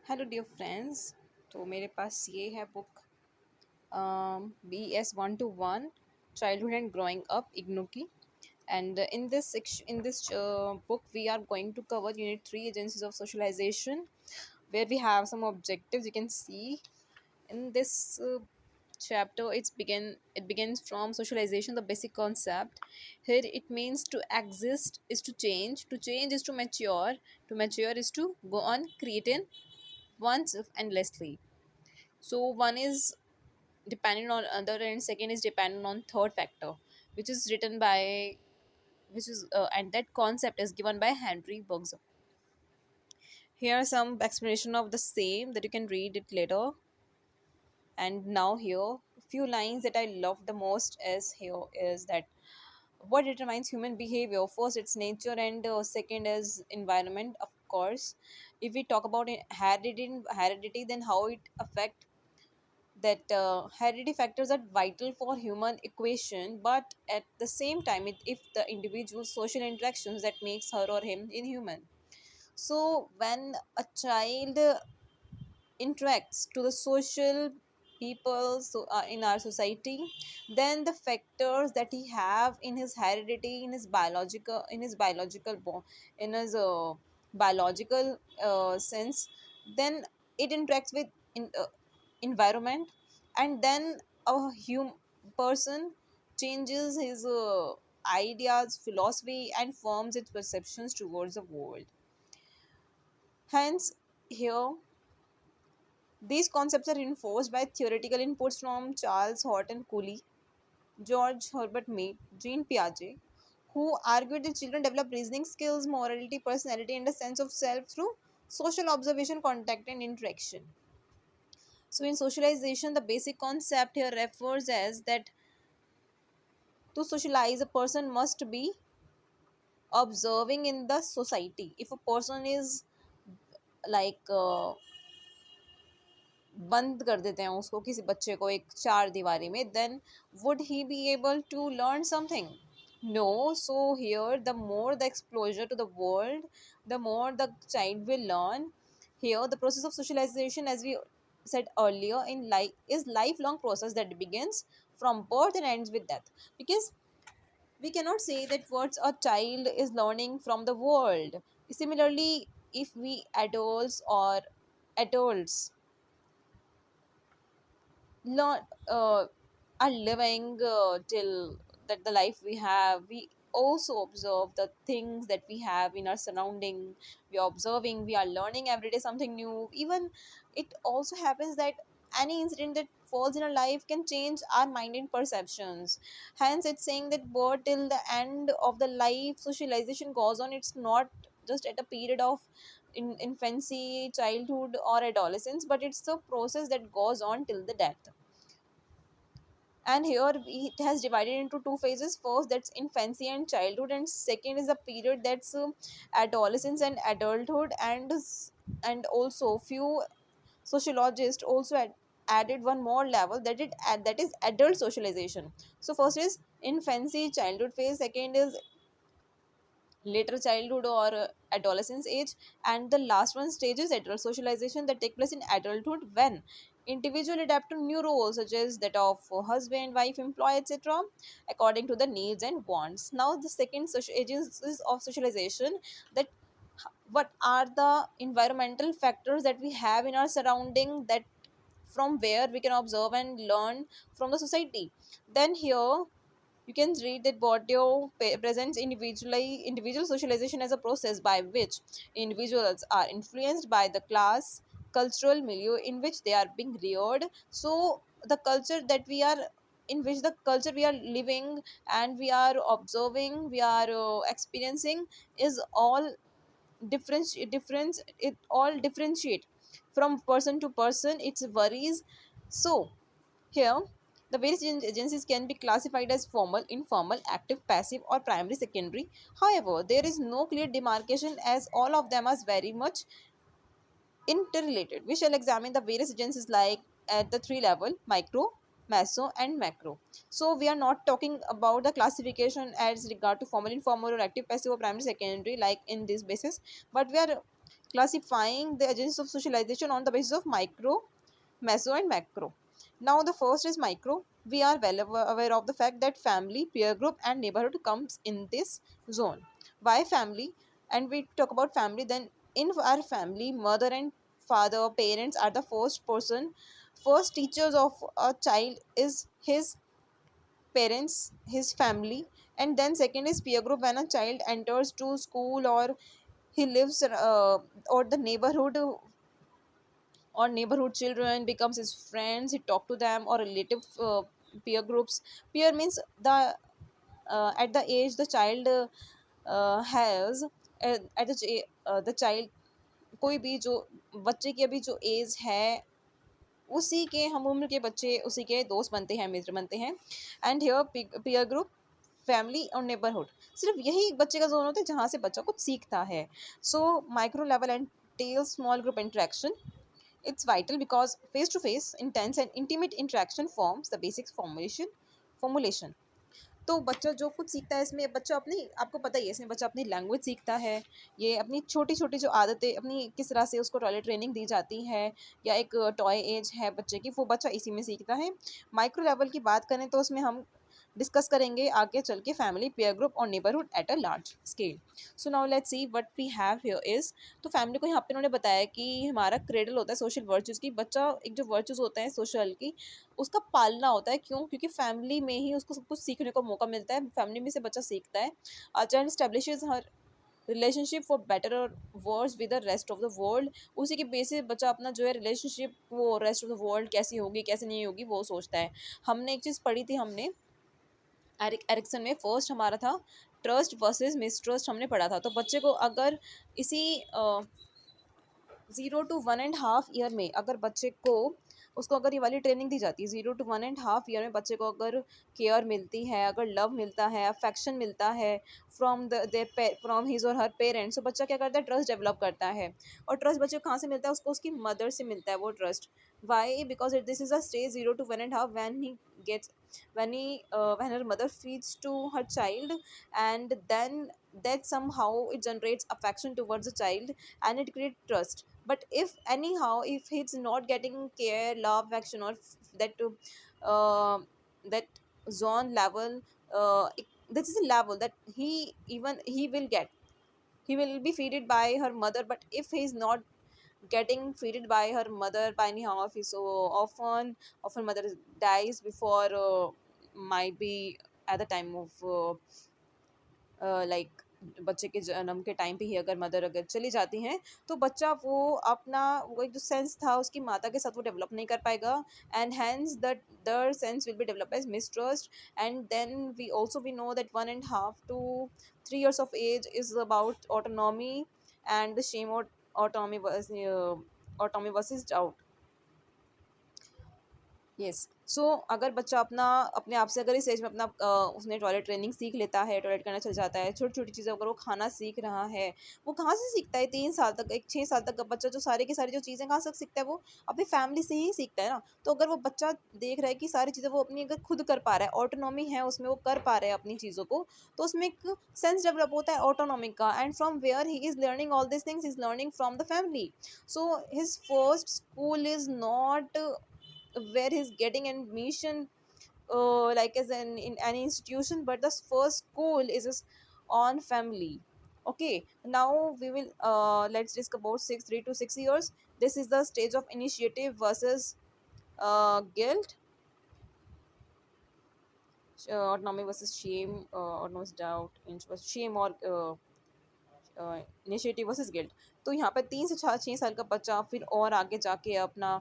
Hello dear friends. तो मेरे पास ये है book BS 1 to 1 Childhood and Growing Up IGNOU की। And in this book we are going to cover unit 3 agencies of socialization, where we have some objectives. You can see in this chapter it begins from socialization, the basic concept. Here it means to exist is to change is to mature is to go on creating oneself endlessly. So one is dependent on other and second is dependent on third factor, which is written by which is and that concept is given by Henry Bergson. Here are some explanation of the same that you can read it later. And now here few lines that I love the most is here is that what determines human behavior: first its nature, and second is environment, of course. If we talk about heredity, then how it affect that heredity factors are vital for human equation, but at the same time if the individual's social interactions that makes her or him inhuman. So when a child interacts to the social people, in our society, then the factors that he have in his heredity, in his biological in his biological sense, then it interacts with environment, and then a person changes his ideas, philosophy, and forms its perceptions towards the world. Hence here these concepts are reinforced by theoretical inputs from Charles Horton Cooley, George Herbert Mead, Jean Piaget, who argued that children develop reasoning skills, morality, personality, and a sense of self through social observation, contact, and interaction. So, in socialization, the basic concept here refers as that to socialize, a person must be observing in the society. If a person is like बंद कर देते हैं उसको, किसी बच्चे को एक चार दीवारी में, then would he be able to learn something? No. So here the more the exposure to the world, the more the child will learn. Here the process of socialization, as we said earlier, in life is lifelong process that begins from birth and ends with death, because we cannot say that what a child is learning from the world. Similarly, if we adults not are living till that the life we have, we also observe the things that we have in our surrounding. We are observing, we are learning every day something new. Even it also happens that any incident that falls in our life can change our mind and perceptions. Hence it's saying that birth till the end of the life socialization goes on. It's not just at a period of infancy, childhood, or adolescence, but it's a process that goes on till the death. And here it has divided into two phases: first that's infancy and childhood, and second is a period that's adolescence and adulthood. And also few sociologists also added one more level, that is adult socialization. So first is infancy childhood phase, second is later childhood or adolescence age, and the last one stage is adult socialization that take place in adulthood, when individual adapt to new roles such as that of husband, wife, employee, etc., according to the needs and wants. Now the second social agencies of socialization, that what are the environmental factors that we have in our surrounding, that from where we can observe and learn from the society. Then here you can read that Bourdieu presents individual socialization as a process by which individuals are influenced by the class, cultural milieu in which they are being reared. So the culture that we are in which the culture we are living and we are observing, we are experiencing, is all difference. It all differentiate from person to person. It varies. So here, the various agencies can be classified as formal, informal, active, passive, or primary, secondary. However, there is no clear demarcation as all of them are very much interrelated. We shall examine the various agencies like at the three level: micro, meso, and macro. So we are not talking about the classification as regard to formal, informal, or active, passive, or primary, secondary like in this basis, but we are classifying the agents of socialization on the basis of micro, meso, and macro. Now, the first is micro. We are well aware of the fact that family, peer group, and neighborhood comes in this zone. Why family? And we talk about family, then in our family, mother and father, parents are the first person, first teachers of a child is his parents, his family, and then second is peer group. When a child enters to school or he lives or the neighborhood or neighborhood children becomes his friends, he talk to them, or relative peer groups. Peer means the at the age the child has at the child, कोई भी जो बच्चे की अभी जो as है उसी के हम उम्र के बच्चे उसी के दोस्त बनते हैं, मित्र बनते हैं. And here peer group, family और नेबरहुड, सिर्फ यही बच्चे का जोन होता है जहाँ से बच्चा कुछ सीखता है. So micro level and tell small group interaction, it's vital because face to face intense and intimate interaction forms the basic formulation. तो बच्चा जो कुछ सीखता है इसमें बच्चा अपनी, आपको पता ही है, इसमें बच्चा अपनी लैंग्वेज सीखता है, ये अपनी छोटी छोटी जो आदतें अपनी किस तरह से उसको टॉयलेट ट्रेनिंग दी जाती है या एक टॉय एज है बच्चे की, वो बच्चा इसी में सीखता है. माइक्रो लेवल की बात करें तो उसमें हम डिस्कस करेंगे आगे चल के फैमिली, पेयर ग्रुप और neighbourhood at a large scale. So now let's see what we have here is. तो फैमिली को यहाँ पे उन्होंने बताया कि हमारा क्रेडल होता है सोशल वर्च्यूज़ की. बच्चा एक जो वर्च्यूज़ होते हैं सोशल की, उसका पालना होता है. क्यों? क्योंकि फैमिली में ही उसको सब कुछ सीखने को मौका मिलता है, फैमिली में से बच्चा सीखता है. A child establishes her relationship for better or worse with the rest of the world. उसी के बेसिस बच्चा अपना जो है रिलेशनशिप वो रेस्ट ऑफ द वर्ल्ड कैसी होगी कैसी नहीं होगी वो सोचता है. हमने एक चीज़ पढ़ी थी, हमने एरिक्सन में फर्स्ट हमारा था ट्रस्ट वर्सेस मिसट्रस्ट हमने पढ़ा था. तो बच्चे को अगर इसी 0 to 1.5 ईयर में अगर बच्चे को उसको अगर ये वाली ट्रेनिंग दी जाती है, 0 to 1.5 ईयर में बच्चे को अगर केयर मिलती है, अगर लव मिलता है, अफेक्शन मिलता है फ्रॉम हिज और हर पेरेंट्स, तो बच्चा क्या करता है, ट्रस्ट डेवलप करता है. और ट्रस्ट बच्चे को कहाँ से मिलता है, उसको उसकी मदर से मिलता है वो trust. Why? Because this is a stage 0 to 1.5 when he gets when her mother feeds to her child, and then that somehow it generates affection towards the child and it creates trust. But if anyhow if he's not getting care, love, action, or that uh, that zone level, this is a level that he will get, he will be feeded by her mother. But if he's not getting feeded by her mother by anyhow, if he so often mother dies before might be at the time of like बच्चे के जन्म के time पे ही अगर mother अगर चली जाती हैं, तो बच्चा वो अपना वो एक जो सेंस था उसकी माता के साथ वो डेवलप नहीं कर पाएगा. And hence that the sense will be develop as mistrust. And then we know that 1.5 to 3 years of age is about autonomy and the shame or autonomy versus doubt. Yes. So अगर बच्चा अपना अपने आप से अगर इस as में अपना उसने टॉयलेट ट्रेनिंग सीख लेता है, टॉयलेट करना चल जाता है, छोटी छोटी चीज़ें अगर वो खाना सीख रहा है, वो कहाँ से सीखता है? 3 साल तक, एक 6 साल तक का बच्चा जो सारी की सारी जो चीज़ें कहाँ से सीखता है, वो अपनी फैमिली से ही सीखता है ना. तो अगर वो बच्चा देख रहा है कि सारी चीज़ें वो अपनी अगर खुद कर पा रहा है, ऑटोनॉमी है उसमें, वो कर पा रहा है अपनी चीज़ों को, तो उसमें एक सेंस डेवलप होता है ऑटोनॉमी का. And from where he is learning all this things, is learning from the family. So his first school is not where he's getting admission like as in any institution, but the first school is his on family. Okay, now we will let's discuss about 3 to 6 years. This is the stage of initiative versus guilt, autonomy versus shame, autonomous doubt, shame or initiative versus guilt. तो यहाँ पर 3 से 6 साल का बच्चा फिर और आगे जाके अपना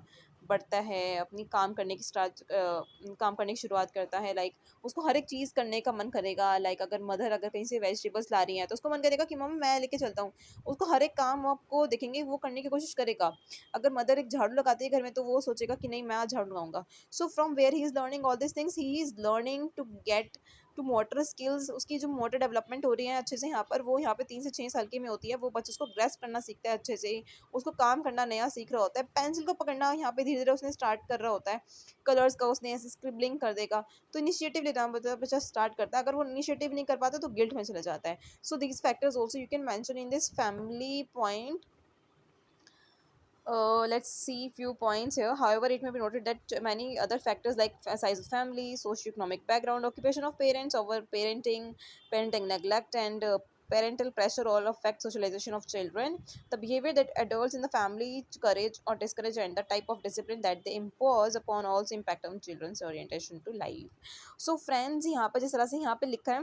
बढ़ता है, अपनी काम करने की शुरुआत करता है. लाइक उसको हर एक चीज़ करने का मन करेगा. लाइक अगर मदर अगर कहीं से वेजिटेबल्स ला रही हैं तो उसको मन करेगा कि मम्मी मैं लेके चलता हूँ. उसको हर एक काम आपको देखेंगे वो करने की कोशिश करेगा. अगर मदर एक झाड़ू लगाती है घर में तो वो सोचेगा कि नहीं मैं आज झाड़ू लगाऊंगा. So from where he is learning all this things, he is learning to get to motor skills. उसकी जो मोटर डेवलपमेंट हो रही है अच्छे से यहाँ पर, वो यहाँ पे 3 से 6 साल की में होती है. वो बच्चे उसको ग्रेस्प करना सीखता है अच्छे से, उसको काम करना नया सीख रहा होता है. पेंसिल को पकड़ना यहाँ पे धीरे धीरे उसने स्टार्ट कर रहा होता है. कलर्स का उसने ऐसे स्क्रिबलिंग कर देगा. तो इनिशिएटिव लेना बच्चा स्टार्ट करता है. अगर वो इनिशिएटिव नहीं कर पाता तो गिल्ट में चला जाता है. So this factors also you can mention in this family point. Let's see few points here. However, it may be noted that many other factors like size of family, socioeconomic background, occupation of parents, over parenting neglect, and parental pressure all affect socialization of children. The behavior that adults in the family courage or discourage and the type of discipline that they impose upon also impact on children's orientation to life. So friends, यहाँ पर जिस तरह से यहाँ पे लिखा है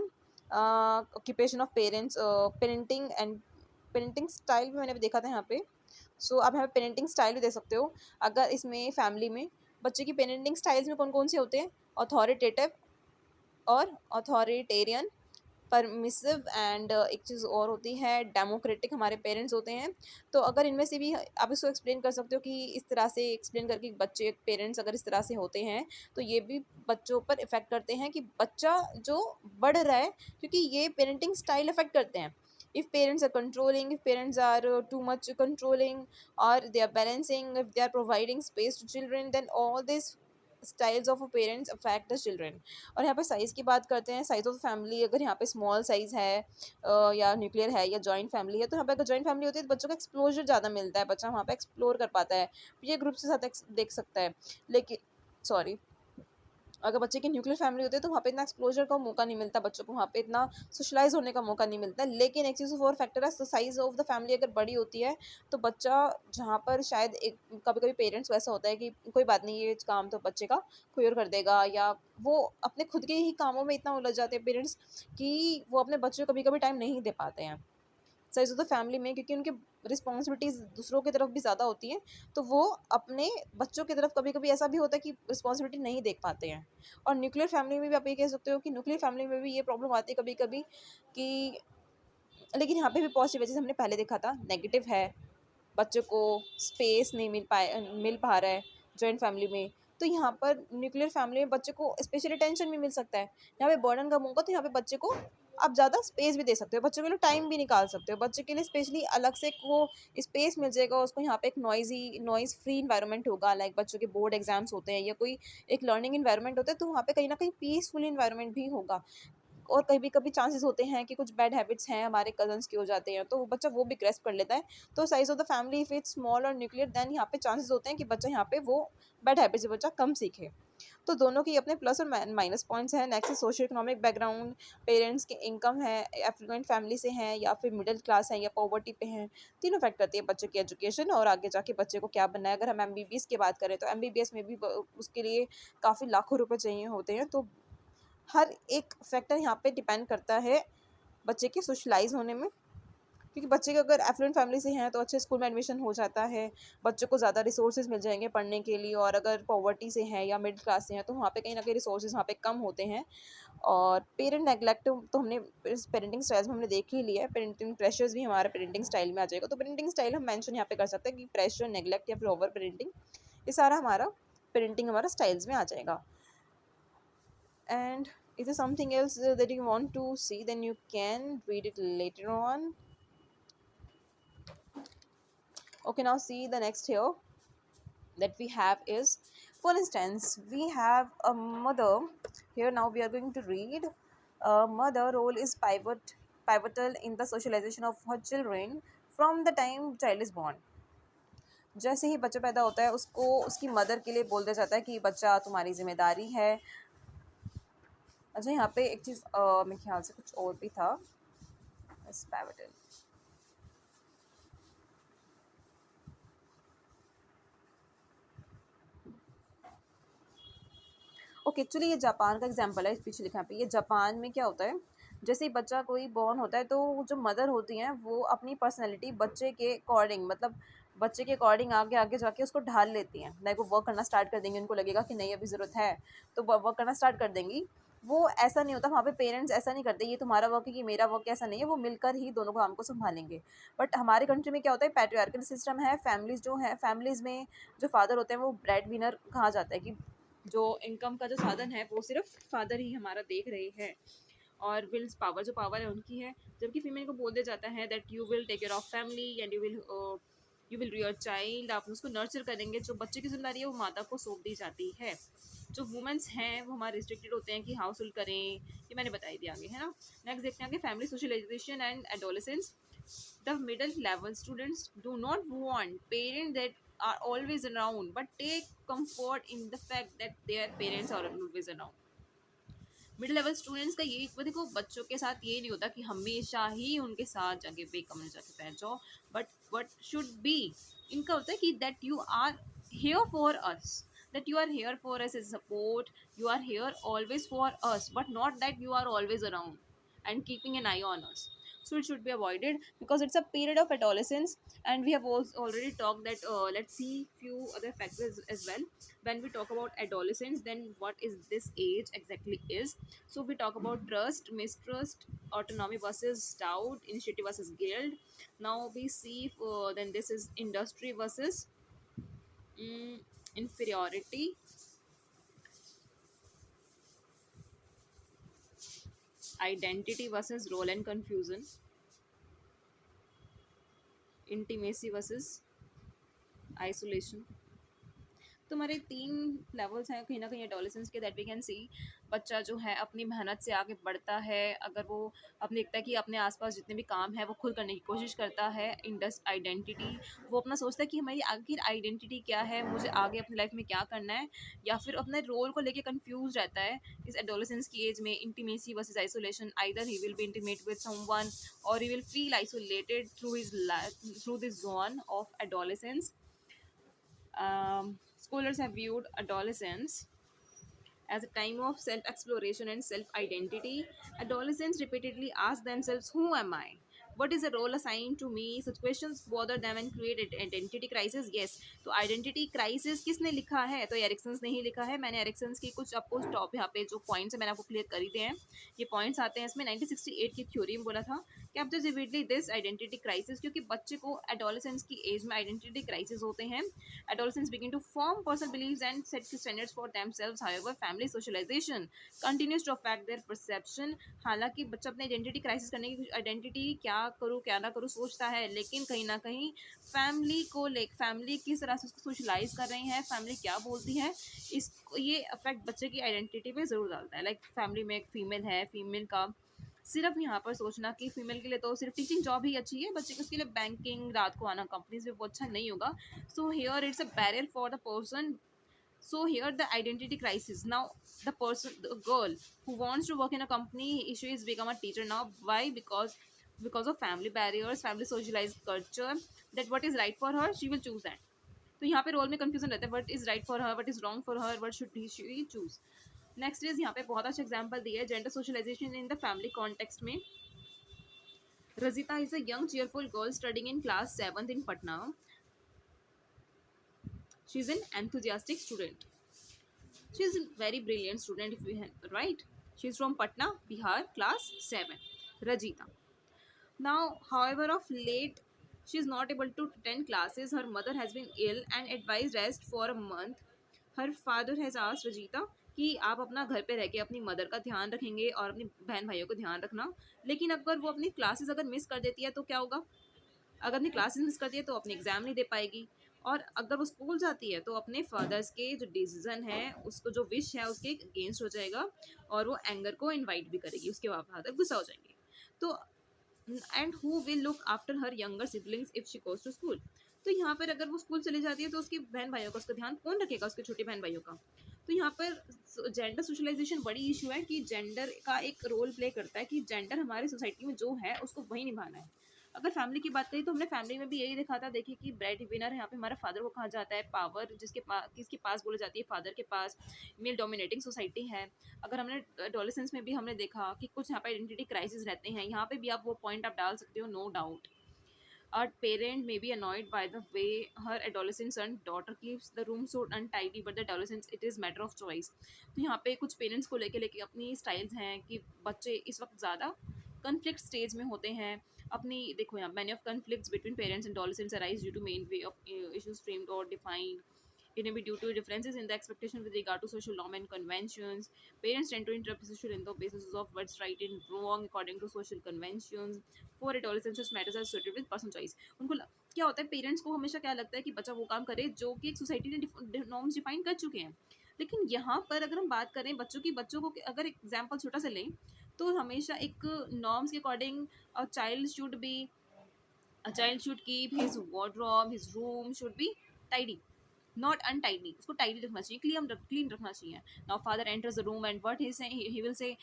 occupation of parents, parenting and parenting style भी मैंने भी देखा था यहाँ पे। सो आप यहाँ पे पेरेंटिंग स्टाइल भी दे सकते हो। अगर इसमें फैमिली में बच्चे की पेरेंटिंग स्टाइल्स में कौन कौन से होते हैं, अथॉरिटेटिव और अथॉरिटेरियन, परमिसिव एंड एक चीज़ और होती है डेमोक्रेटिक, हमारे पेरेंट्स होते हैं। तो अगर इनमें से भी आप इसको एक्सप्लेन कर सकते हो कि इस तरह से एक्सप्लेन करके बच्चे पेरेंट्स अगर इस तरह से होते हैं तो ये भी बच्चों पर इफ़ेक्ट करते हैं कि बच्चा जो बढ़ रहा है, क्योंकि ये पेरेंटिंग स्टाइल इफ़ेक्ट करते हैं। if parents are controlling, if parents are too much controlling, or they are balancing, if they are providing space to children, then all these styles of parents affect the children। और यहाँ पे size की बात करते हैं, size of family अगर यहाँ पे स्मॉल साइज़ है या न्यूक्लियर है या जॉइंट फैमिली है, तो यहाँ पे अगर जॉइंट फैमिली होती है तो बच्चों को एक्सप्लोजर ज़्यादा मिलता है, बच्चा वहाँ पे एक्सप्लोर कर पाता है, ये ग्रुप के साथ देख सकता है। लेकिन सॉरी, अगर बच्चे की न्यूक्लियर फैमिली होती है तो वहाँ पे इतना एक्सप्लोजर का मौका नहीं मिलता, बच्चों को वहाँ पे इतना सोशलाइज होने का मौका नहीं मिलता। लेकिन एक चीज़ और फैक्टर है, साइज ऑफ द फैमिली अगर बड़ी होती है तो बच्चा जहाँ पर शायद एक कभी कभी पेरेंट्स वैसा होता है कि कोई बात नहीं, ये काम तो बच्चे का कोई और कर देगा, या वो अपने खुद के ही कामों में इतना उलझ जाते हैं पेरेंट्स कि वो अपने बच्चों को कभी कभी टाइम नहीं दे पाते हैं साइज ऑफ द फैमिली में, क्योंकि उनकी रिस्पॉन्सिबिलिटीज़ दूसरों की तरफ भी ज़्यादा होती हैं, तो वो अपने बच्चों की तरफ कभी कभी ऐसा भी होता है कि रिस्पॉन्सिबिलिटी नहीं देख पाते हैं। और न्यूक्लियर फैमिली में भी आप ये कह सकते हो कि न्यूक्लियर फैमिली में भी ये प्रॉब्लम आती है कभी कभी कि, लेकिन यहाँ पे भी पॉजिटिव है, जैसे हमने पहले देखा था नेगेटिव है, बच्चों को स्पेस नहीं मिल पा रहा है जॉइंट फैमिली में। तो यहाँ पर न्यूक्लियर फैमिली में बच्चे को स्पेशली टेंशन भी मिल सकता है, यहाँ पे बर्डन कम होगा, तो यहाँ पे बच्चे को आप ज़्यादा स्पेस भी दे सकते हो, बच्चों के लिए टाइम भी निकाल सकते हो, बच्चे के लिए स्पेशली अलग से वो स्पेस मिल जाएगा उसको। यहाँ पे एक नॉइज़ फ्री इन्वायरमेंट होगा, लाइक बच्चों के बोर्ड एग्जाम्स होते हैं या कोई एक लर्निंग इन्वायरमेंट होता है, तो वहाँ पे कहीं ना कहीं पीसफुल इन्वायरमेंट भी होगा। और कभी कभी चांसेस होते हैं कि कुछ बैड हैबिट्स हैं हमारे कजन्स के हो जाते हैं, तो वो बच्चा वो भी ग्रेस्प कर लेता है। तो size of the family if it's small और न्यूक्लियर, देन यहाँ पे चांसेस होते हैं कि बच्चा यहाँ पे वो बैड हैबिट से बच्चा कम सीखे। तो दोनों की अपने प्लस और माइनस पॉइंट्स हैं। Next socio economic background, parents के इनकम है, एफ्लुएंट फैमिली से हैं या फिर मिडिल क्लास हैं या पॉवर्टी पे हैं, तीनों अफेक्ट करती है बच्चे की एजुकेशन और आगे जाके बच्चे को क्या बनना है। अगर हम एमबीबीएस की बात करें तो एमबीबीएस में भी उसके लिए काफ़ी लाखों रुपए चाहिए होते हैं। तो हर एक फैक्टर यहाँ पे डिपेंड करता है बच्चे के सोशलाइज होने में, क्योंकि बच्चे के अगर एफ्लुएंट फैमिली से हैं तो अच्छे स्कूल में एडमिशन हो जाता है, बच्चों को ज़्यादा रिसोर्सेज मिल जाएंगे पढ़ने के लिए। और अगर पॉवर्टी से हैं या मिडिल क्लास से हैं तो वहाँ पे कहीं ना कहीं रिसोर्सेज वहाँ पे कम होते हैं। और पेरेंट नेगलेक्ट तो हमने इस पेरेंटिंग स्टाइल्स में हमने देख ही लिया है, पेरेंटिंग प्रेशर्स भी हमारे पेरेंटिंग स्टाइल में आ जाएगा। तो पेरेंटिंग स्टाइल हम मेंशन यहाँ पे कर सकते हैं कि प्रेशर, नेगलेक्ट या फिर ओवर पेरेंटिंग, ये सारा हमारा पेरेंटिंग हमारा स्टाइल्स में आ जाएगा। And if there's something else that you want to see, then you can read it later on. Okay, now see the next here that we have is, for instance, we have a mother here. Now we are going to read a mother role is pivotal in the socialization of her children from the time child is born। जैसे ही बच्चा पैदा होता है उसको उसकी mother के लिए बोल दिया जाता है कि बच्चा तुम्हारी जिम्मेदारी है। अच्छा, यहाँ पे एक चीज़ मेरे ख्याल से कुछ और भी था, pivotal। ओके, एक्चुअली ये जापान का एग्जांपल है, पीछे लिखा है पे। ये जापान में क्या होता है, जैसे ही बच्चा कोई बॉर्न होता है तो जो मदर होती हैं वो अपनी पर्सनैलिटी बच्चे के अकॉर्डिंग, मतलब बच्चे के अकॉर्डिंग आगे आगे जाके उसको ढाल लेती हैं। लाइक वो वर्क करना स्टार्ट कर देंगी, उनको लगेगा कि नहीं अभी ज़रूरत है तो वर्क करना स्टार्ट कर देंगी। वो ऐसा नहीं होता वहाँ पे, पेरेंट्स ऐसा नहीं करते ये तुम्हारा वर्क है कि मेरा वर्क, ऐसा नहीं है, वो मिलकर ही दोनों काम को संभालेंगे। बट हमारे कंट्री में क्या होता है, पैट्रियार्कल सिस्टम है। फैमिलीज़ जो है, फैमिलीज़ में जो फादर होते हैं वो ब्रेड विनर कहा जाता है कि जो इनकम का जो साधन है वो सिर्फ फादर ही हमारा देख रहे हैं, और विल्स पावर, जो पावर है उनकी है। जबकि फीमेल को बोल दिया जाता है that you will take care of family and you will rear child, आप उसको नर्चर करेंगे। जो बच्चे की जिम्मेदारी है वो माता को सौंप दी जाती है। जो वुमेंस हैं वो हमारे रिस्ट्रिक्टेड होते हैं कि हाउस होल्ड करें, ये मैंने बताई दिया आगे, है ना। नेक्स्ट देखते हैं कि family socialization and adolescence. The middle level students do not want parents that are always around, but take comfort in the fact that their parents are always around. Middle level students का ये वो देखो, बच्चों के साथ ये नहीं होता कि हमेशा ही उनके साथ जाके बेकमल जाके बैठ जाओ, बट वट शुड बी, इनका होता है कि that you are here for us, that you are here for us as support, you are here always for us, but not that you are always around and keeping an eye on us. So it should be avoided because it's a period of adolescence, and we have also already talked that. Let's see few other factors as well. When we talk about adolescence, then what is this age exactly is? So we talk about trust, mistrust, autonomy versus doubt, initiative versus guilt. Now we see then this is industry versus mm, inferiority, identity versus role and confusion, intimacy versus isolation. तो हमारे 3 levels हैं कहीं न कहीं adolescence के, that we can see. बच्चा जो है अपनी मेहनत से आगे बढ़ता है, अगर वो अपने दिखता है कि अपने आस-पास जितने भी काम है वो खुद करने की कोशिश करता है। इंडस आइडेंटिटी, वो अपना सोचता है कि हमारी आखिर आइडेंटिटी क्या है, मुझे आगे अपनी लाइफ में क्या करना है, या फिर अपने रोल को लेके कन्फ्यूज़ रहता है इस एडोलेसेंस की एज में। Intimacy versus isolation, either he will be intimate with someone or he will feel isolated through his life through this zone of adolescence. Scholars have viewed adolescence as a time of self exploration and self identity. Adolescents repeatedly ask themselves, who am I? What is the role assigned to me? Such questions bother them and create identity crisis. Yes, तो identity crisis किसने लिखा है? तो Erikson's ने ही लिखा है. मैंने Erikson's की कुछ आपको टॉप यहाँ पे जो पॉइंट्स है मैंने आपको क्लियर कर ही दिए हैं. ये पॉइंट्स आते हैं इसमें. 1968 की थ्योरी में बोला था captures vividly this identity crisis, क्योंकि बच्चे को एडोलेसेंस की एज में आइडेंटिटी क्राइसिस होते हैं. Adolescents begin to form personal beliefs and set standards for themselves. However, family socialization continues to affect their perception. हालांकि बच्चा अपने आइडेंटिटी क्राइसिस करने की, आइडेंटिटी क्या करूँ क्या ना करूँ सोचता है, लेकिन कहीं ना कहीं फैमिली किस तरह से उसको सोशलाइज कर रही है, फैमिली क्या बोलती है, इस ये अफेक्ट बच्चे की आइडेंटिटी पे ज़रूर डालता है. लाइक फैमिली में एक फीमेल है, फीमेल का सिर्फ यहाँ पर सोचना कि फीमेल के लिए तो सिर्फ टीचिंग जॉब ही अच्छी है, बच्चे के उसके लिए बैंकिंग, रात को आना कंपनीज में वो अच्छा नहीं होगा. So here it's a barrier for the person. So here the identity crisis. Now the girl who wants to work in a company, she is become a teacher now. Why? Because of family barriers, family socialized culture. That what is right for her, she will choose that. तो यहाँ पे role में confusion रहता है, what is right for her, what is wrong for her, what should she choose. Next is यहाँ पे बहुत अच्छा एग्जाम्पल दिया है gender socialization in the family context में. Razita is a young cheerful girl studying in class 7th in Patna. She is an enthusiastic student. She is a very brilliant student, if we right. She is from Patna, Bihar, class 7. Rajita. Now, however, of late, she is not able to attend classes. Her mother has been ill and advised rest for a month. Her father has asked Rajita कि आप अपना घर पे रह के अपनी mother का ध्यान रखेंगे और अपनी बहन भाइयों को ध्यान रखना, लेकिन अगर वो अपनी क्लासेस अगर मिस कर देती है तो क्या होगा? अगर अपनी क्लासेस मिस करती है तो अपनी एग्जाम नहीं दे पाएगी, और अगर वो स्कूल जाती है तो अपने फादर्स के जो डिसीजन है, उसको जो विश है उसके अगेंस्ट हो जाएगा, और वो एंगर को इनवाइट भी करेगी, उसके फादर गुस्सा हो जाएंगे. तो and who will look after her younger siblings if she goes to school. तो यहाँ पर अगर वो स्कूल चली जाती है तो उसकी बहन भाइयों का उसका ध्यान कौन रखेगा, उसके छोटे बहन भाइयों का. तो यहाँ पर जेंडर सोशलाइजेशन बड़ी इशू है कि जेंडर का एक रोल प्ले करता है कि जेंडर हमारी सोसाइटी में जो है उसको वही निभाना है. अगर फैमिली की बात करें तो हमने फैमिली में भी यही देखा था. देखिए कि ब्रेड विनर यहाँ पे हमारा फादर को कहा जाता है, पावर किसके पास बोली जाती है, फादर के पास. मेल डोमिनेटिंग सोसाइटी है. अगर हमने एडोलेसेंस में भी हमने देखा कि कुछ यहाँ पे आइडेंटिटी क्राइसिस रहते हैं, यहाँ पे भी आप वो पॉइंट आप डाल सकते हो, no doubt. A parent may be annoyed by the way her adolescent son daughter keeps the room so untidy, but the adolescents it is matter of choice. तो यहाँ पे कुछ पेरेंट्स को लेके अपनी स्टाइल्स हैं कि बच्चे इस वक्त ज़्यादा कन्फ्लिक्ट स्टेज में होते हैं. अपनी देखो यहाँ many of conflicts between parents and adolescents arise due to main way of issues framed or defined. It may be due to differences in the expectation with regard to social norm and conventions. Parents tend to interrupt social in the basis of what's right and wrong according to social conventions. For adolescents, such matters are suited with personal choice. उनको क्या होता है, parents को हमेशा क्या लगता है कि बच्चा वो काम करे जो कि एक सोसाइटी ने नॉर्म्स डिफाइन कर चुके हैं. लेकिन यहाँ पर अगर हम बात करें बच्चों को अगर एग्जाम्पल छोटा सा लें तो हमेशा एक नॉर्म्स के according a child should keep his wardrobe, his room should be tidy, not untidy, उसको टाइडी रखना चाहिए, क्लीन रखना चाहिए. Now father enters the room and what he will say,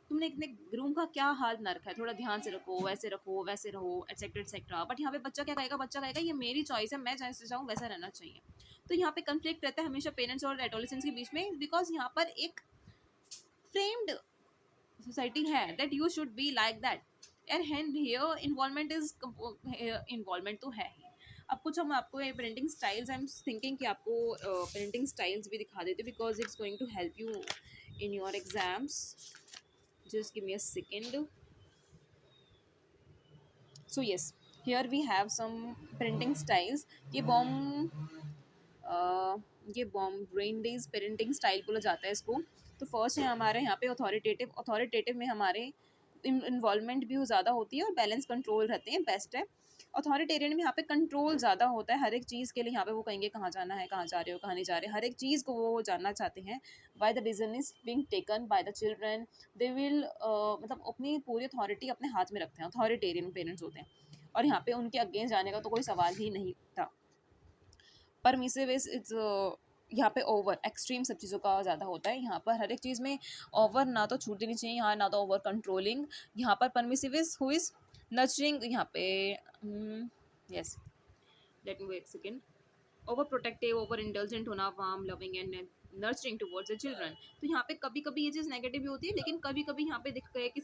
तुमने इतने रूम का क्या हाल बना रखा है, थोड़ा ध्यान से रखो वैसे रहो एटसेट्रा एटसेट्रा. बट यहाँ पे बच्चा क्या कहेगा, बच्चा कहेगा ये मेरी चॉइस है, मैं जैसे चाहूँ वैसा रहना चाहिए. तो यहाँ पे कन्फ्लिक्ट रहता है हमेशा पेरेंट्स और एडोलेसेंट्स के बीच में, बिकॉज यहाँ पर एक फ्रेम्ड सोसाइटी है that you should be like that. And here involvement तो है ही. अब कुछ हम आपको parenting styles, I am thinking कि आपको पेरेंटिंग स्टाइल्स भी दिखा देते, because it's going to help you in your exams. Just give me a second. So yes, here we have some printing styles. ये bomb brain days parenting style बोला जाता है इसको. तो फर्स्ट है हमारे यहाँ पे अथॉरिटेटिव में हमारे इन्वॉल्वमेंट भी ज़्यादा होती है और बैलेंस कंट्रोल रहते हैं, बेस्ट है. अथॉरिटेरियन में यहाँ पे कंट्रोल ज़्यादा होता है, हर एक चीज़ के लिए यहाँ पे वो कहेंगे कहाँ जाना है, कहाँ जा रहे हो, कहाँ नहीं जा रहे, हर एक चीज़ को वो जानना चाहते हैं. Why the decision is being taken by the children, they will मतलब अपनी पूरी अथॉरिटी अपने हाथ में रखते हैं, अथॉरिटेरियन पेरेंट्स होते हैं. और यहाँ पे उनके अगेंस्ट जाने का तो कोई सवाल ही नहीं था. परमिसिव इज इट्स यहाँ पे ओवर एक्सट्रीम सब चीज़ों का ज़्यादा होता है. यहाँ पर हर एक चीज़ में ओवर ना तो छूट देनी चाहिए, यहाँ ना तो ओवर कंट्रोलिंग. यहाँ पर permissive is who is nurturing, यहाँ पे yes let me wait second. Over protective, over indulgent होना, warm loving and nurturing towards the children. तो यहाँ पे कभी कभी ये चीज़ नेगेटिव भी होती है, लेकिन कभी कभी यहाँ पे देखा गया है कि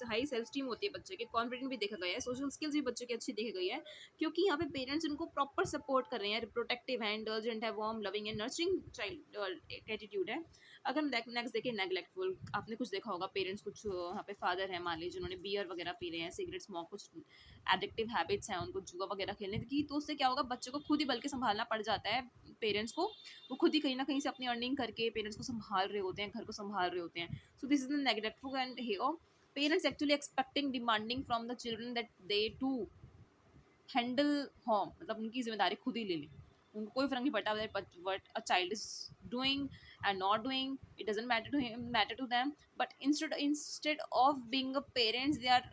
हाई सेल्फ स्टीम होती है बच्चे के, कॉन्फिडेंट भी देखा गया है, सोशल स्किल्स भी बच्चे की अच्छी देखी गई है, क्योंकि यहाँ पे पेरेंट्स उनको प्रॉपर सपोर्ट कर रहे हैं, प्रोटेक्टिव है, इंडल्जेंट है, warm loving and nurturing child attitude है. अगर हम नेक्स्ट देखें नेग्लेक्टफुल, आपने कुछ देखा होगा पेरेंट्स कुछ यहाँ पे फादर है मान लीजिए, उन्होंने बियर वगैरह पी रहे हैं, सिगरेट स्मोक, कुछ एडिक्टिव हैबिट्स हैं उनको, जुआ वगैरह खेलने की, तो उससे क्या होगा, बच्चे को खुद ही बल्कि संभालना पड़ जाता है पेरेंट्स को. वो खुद ही कहीं ना कहीं से अपनी अर्निंग करके पेरेंट्स को संभाल रहे होते हैं, घर को संभाल रहे होते हैं. So this is the negative. And here parents actually expecting demanding from the children that they to handle home, मतलब उनकी जिम्मेदारी खुद ही ले लें, उनको कोई फर्क नहीं पड़ता what a child is doing and not doing, it doesn't matter to them. But instead of being a parents, they are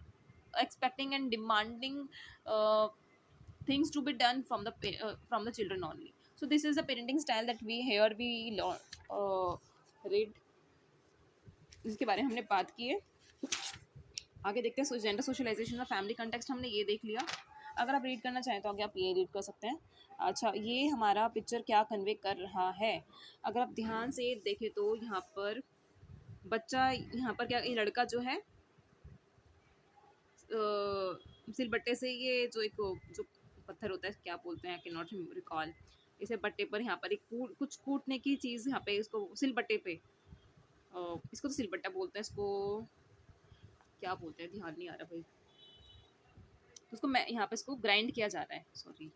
expecting and demanding uh, things to be done from the children only. So this is the parenting style that we read, इसके बारे में हमने बात की है. आगे देखते हैं जेंडर सोशलाइजेशन और फैमिली कंटेक्स्ट, हमने ये देख लिया. अगर आप रीड करना चाहें तो आगे आप ये रीड कर सकते हैं. अच्छा, ये हमारा पिक्चर क्या कन्वे कर रहा है, अगर आप ध्यान से देखें तो यहाँ पर बच्चा, यहाँ पर क्या, ये लड़का जो है सिलबट्टे से, ये जो एक जो पत्थर होता है क्या बोलते हैं, आई कैन नॉट रिकॉल, इसे बट्टे पर यहाँ पर एक कुछ कूटने की चीज़, यहाँ पे इसको सिलबट्टे पे, इसको तो सिलबट्टा बोलते हैं, इसको क्या बोलते हैं ध्यान नहीं आ रहा भाई, तो उसको मैं यहाँ पे इसको ग्राइंड किया जा रहा है, सॉरी एक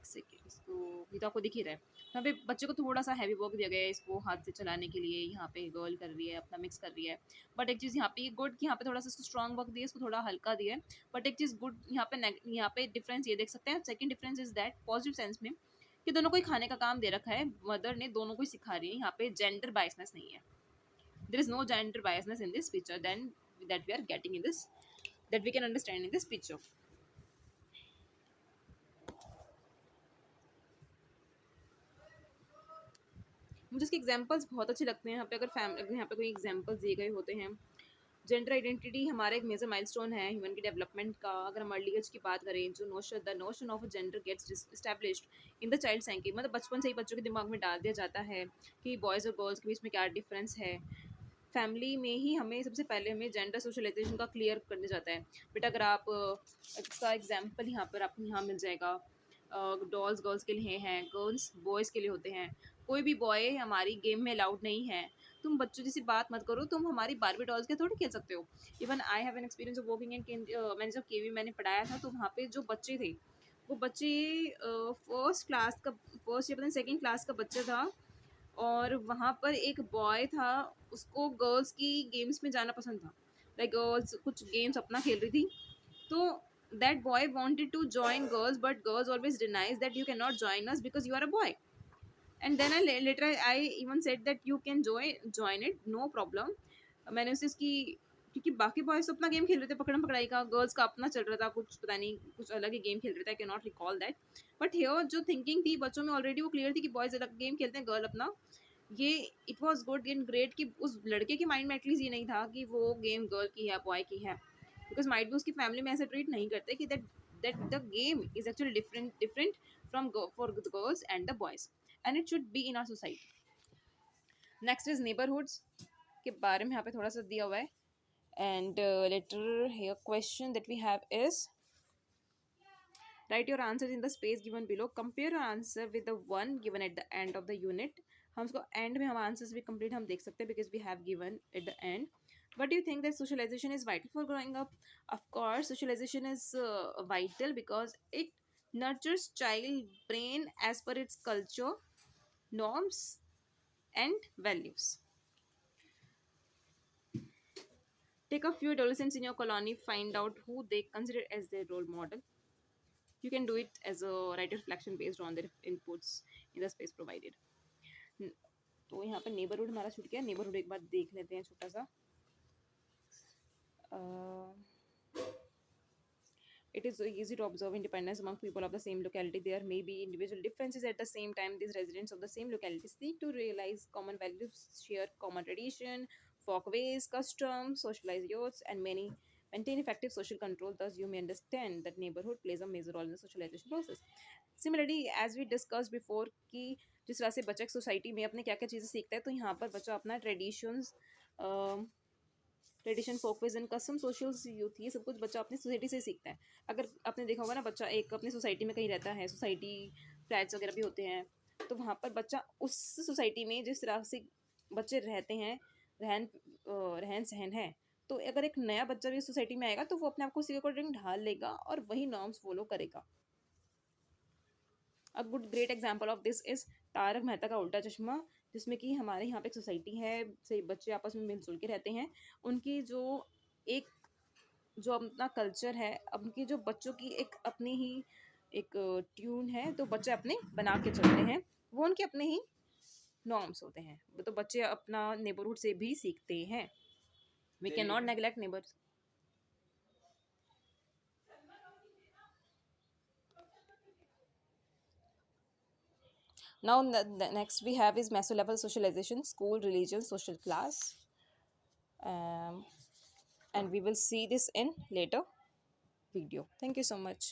सेकेंड, इसको ये तो आपको दिख ही रहा है. यहाँ पे बच्चे को थोड़ा सा हैवी वर्क दिया गया है इसको हाथ से चलाने के लिए, यहाँ पे गर्ल कर रही है अपना मिक्स कर रही है. बट एक चीज़ यहाँ पे गुड कि यहाँ पे थोड़ा सा इसको स्ट्रॉन्ग वर्क दिया, इसको थोड़ा हल्का दिया है. बट एक चीज़ गुड यहाँ पे डिफरेंस ये देख सकते हैं, second difference is that positive sense में, कि दोनों को ही खाने का काम दे रखा है, मदर ने दोनों को ही सिखा रही है, यहाँ पे जेंडर बायसनेस नहीं है, there is no gender biasness in this picture then that we are getting in this, that we can understand in this picture. मुझे इसके एग्जांपल्स बहुत अच्छे लगते हैं. यहाँ पे अगर यहाँ पे कोई एग्जांपल्स दिए गए होते हैं, जेंडर आइडेंटिटी हमारा एक मेजर माइलस्टोन है ह्यूमन की डेवलपमेंट का. अगर हम अर्ली एज की बात करें, जो the notion of gender gets established in the child psyche, मतलब बचपन से ही बच्चों के दिमाग में डाल दिया जाता है कि बॉयज़ और गर्ल्स के बीच में क्या डिफरेंस है. फैमिली में ही हमें सबसे पहले हमें जेंडर सोशलाइजेशन का क्लियर करने जाता है. बेटा अगर आप इसका एग्जाम्पल यहाँ पर आपको यहाँ मिल जाएगा, डॉल्स गर्ल्स के लिए हैं, गर्ल्स बॉयज़ के लिए होते हैं. कोई भी बॉय हमारी गेम में अलाउड नहीं है. तुम बच्चों जैसी बात मत करो, तुम हमारी बारबी डॉल्स के थोड़ी खेल सकते हो. Even I have an experience of working in, मैंने जब केवी मैंने पढ़ाया था, तो वहाँ पे जो बच्चे थे वो बच्चे फर्स्ट या पता नहीं सेकेंड क्लास का बच्चा था, और वहाँ पर एक बॉय था, उसको गर्ल्स की गेम्स में जाना पसंद था, लाइक गर्ल्स कुछ गेम्स अपना खेल रही थी, तो that boy wanted to join girls, but girls always denies that you cannot join us because you are a boy. And then later I even said that you can join it, no problem. मैंने उसे उसकी क्योंकि बाकी boys तो अपना game खेल रहे थे पकड़म पकड़ाई का, गर्ल्स का अपना चल रहा था, कुछ पता नहीं कुछ अलग ही गेम खेल रहे थे, I can not recall that. But here जो थिंकिंग थी बच्चों में ऑलरेडी वो क्लियर थी कि बॉयज अलग गेम खेलते हैं, गर्ल अपना। ये it was good and great कि उस लड़के के माइंड में एटलीस्ट ये नहीं था कि वो गेम गर्ल की है बॉय की है, बिकॉज माइट भी उसकी फैमिली में ऐसे ट्रीट नहीं करते कि that the game is actually different different from for the girls and the boys, and it should be in our society. Next is neighbourhoods के बारे में यहाँ पे थोड़ा सा दिया हुआ है। And later here question that we have is write your answers in the space given below, compare your answer with the one given at the end of the unit। हम उसको एंड में हम आंसर्स भी complete हम देख सकते हैं because we have given at the end. What do you think that socialization is vital for growing up? Of course socialization is vital because it nurtures child brain as per its culture, norms and values। Take a few adolescents in your colony, find out who they consider as their role model। You can do it as a write reflection based on their inputs in the space provided। तो यहाँ पर neighbourhood हमारा छूट गया, neighbourhood एक बार देख लेते हैं छोटा सा। It is easy to observe independence among people of the same locality. There may be individual differences at the same time. These residents of the same locality seek to realize common values, share common tradition, folkways, customs, socialize youths, and many maintain effective social control. Thus, you may understand that neighborhood plays a major role in the socialization process। Similarly, as we discussed before कि जिस तरह से बच्चा society में अपने क्या क्या चीज़ें सीखता है, तो यहाँ पर बच्चा अपना tradition Folkways and custom socials youth ये सब कुछ बच्चा अपनी सोसाइटी से सीखता है। अगर आपने देखा होगा ना, बच्चा एक अपनी सोसाइटी में कहीं रहता है, सोसाइटी फ्लैट्स वगैरह भी होते हैं, तो वहाँ पर बच्चा उस सोसाइटी में जिस तरह से बच्चे रहते हैं, रहन रहन सहन है, तो अगर एक नया बच्चा भी सोसाइटी में आएगा तो वो अपने आप को उसी के अकॉर्डिंग ढाल लेगा और वही नॉर्म्स फॉलो करेगा। A good great example of this is Tarak Mehta ka Ooltah चश्मा, जिसमें कि हमारे यहाँ पे एक सोसाइटी है, सही बच्चे आपस में मिलजुल के रहते हैं। उनकी एक जो अपना कल्चर है, उनकी जो बच्चों की एक अपनी ही एक ट्यून है, तो बच्चे अपने बना के चलते हैं, वो उनके अपने ही नॉर्म्स होते हैं, तो बच्चे अपना नेबरहुड से भी सीखते हैं। We can not neglect neighbours. Now, the next we have is meso level socialization, school, religion, social class, um, and we will see this in later video. Thank you so much.